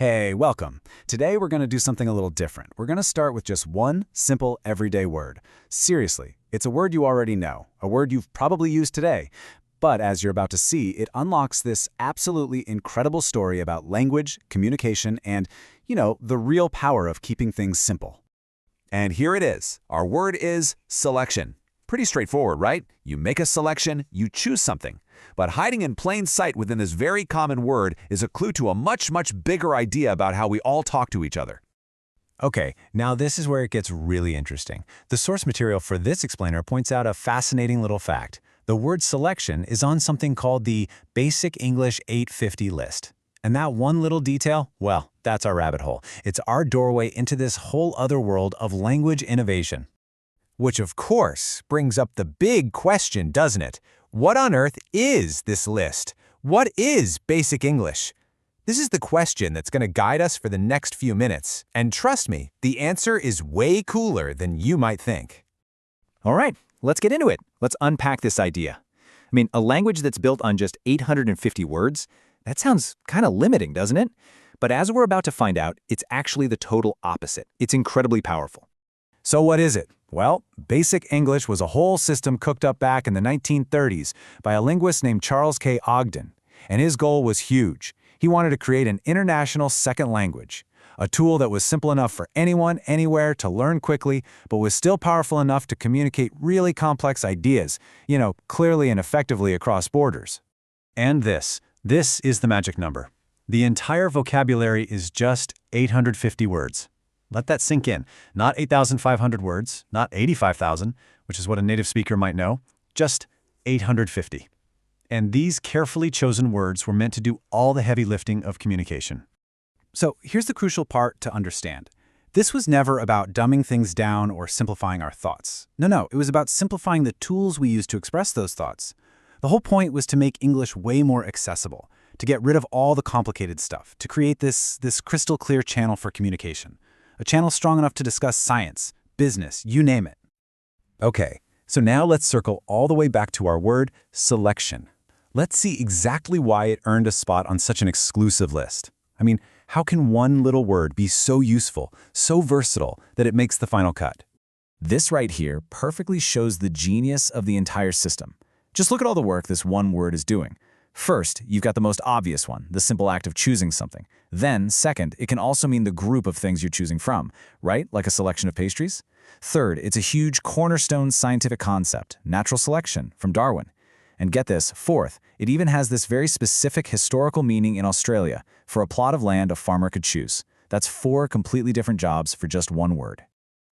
Hey, welcome. Today we're going to do something a little different. We're going to start with just one simple everyday word. Seriously, it's a word you already know, a word you've probably used today. But as you're about to see, it unlocks this absolutely incredible story about language, communication, and, the real power of keeping things simple. And here it is. Our word is selection. Pretty straightforward, right? You make a selection, you choose something. But hiding in plain sight within this very common word is a clue to a much, much bigger idea about how we all talk to each other. Okay, now this is where it gets really interesting. The source material for this explainer points out a fascinating little fact. The word selection is on something called the Basic English 850 list. And that one little detail, well, that's our rabbit hole. It's our doorway into this whole other world of language innovation. Which, of course, brings up the big question, doesn't it? What on earth is this list? What is Basic English? This is the question that's going to guide us for the next few minutes. And trust me, the answer is way cooler than you might think. All right, let's get into it. Let's unpack this idea. A language that's built on just 850 words, that sounds kind of limiting, doesn't it? But as we're about to find out, it's actually the total opposite. It's incredibly powerful. So what is it? Well, Basic English was a whole system cooked up back in the 1930s by a linguist named Charles K. Ogden, and his goal was huge. He wanted to create an international second language, a tool that was simple enough for anyone, anywhere to learn quickly, but was still powerful enough to communicate really complex ideas, clearly and effectively across borders. And this is the magic number. The entire vocabulary is just 850 words. Let that sink in. Not 8,500 words, not 85,000, which is what a native speaker might know, just 850. And these carefully chosen words were meant to do all the heavy lifting of communication. So here's the crucial part to understand. This was never about dumbing things down or simplifying our thoughts. No, it was about simplifying the tools we use to express those thoughts. The whole point was to make English way more accessible, to get rid of all the complicated stuff, to create this crystal clear channel for communication. A channel strong enough to discuss science, business, you name it. Okay, so now let's circle all the way back to our word, selection. Let's see exactly why it earned a spot on such an exclusive list. How can one little word be so useful, so versatile, that it makes the final cut? This right here perfectly shows the genius of the entire system. Just look at all the work this one word is doing. First, you've got the most obvious one, the simple act of choosing something. Then, second, it can also mean the group of things you're choosing from, right? Like a selection of pastries. Third, it's a huge cornerstone scientific concept, natural selection, from Darwin. And get this, fourth, it even has this very specific historical meaning in Australia. For a plot of land a farmer could choose. That's 4 completely different jobs for just one word.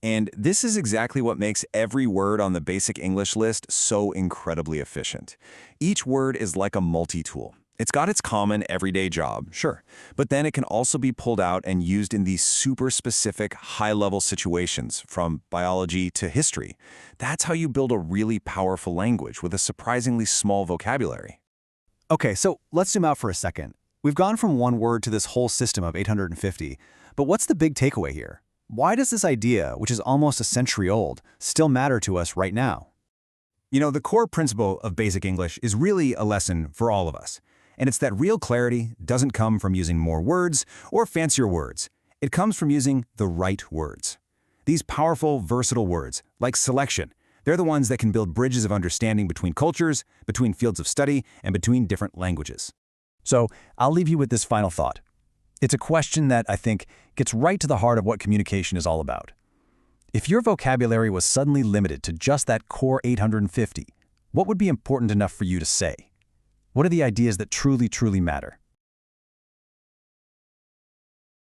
And this is exactly what makes every word on the Basic English list so incredibly efficient. Each word is like a multi-tool. It's got its common everyday job, sure, but then it can also be pulled out and used in these super specific high-level situations, from biology to history. That's how you build a really powerful language with a surprisingly small vocabulary. Okay, so let's zoom out for a second. We've gone from one word to this whole system of 850, but what's the big takeaway here? Why does this idea, which is almost a century old, still matter to us right now? The core principle of Basic English is really a lesson for all of us. And it's that real clarity doesn't come from using more words or fancier words. It comes from using the right words. These powerful, versatile words, like selection, they're the ones that can build bridges of understanding between cultures, between fields of study, and between different languages. So I'll leave you with this final thought. It's a question that I think gets right to the heart of what communication is all about. If your vocabulary was suddenly limited to just that core 850, what would be important enough for you to say? What are the ideas that truly, truly matter?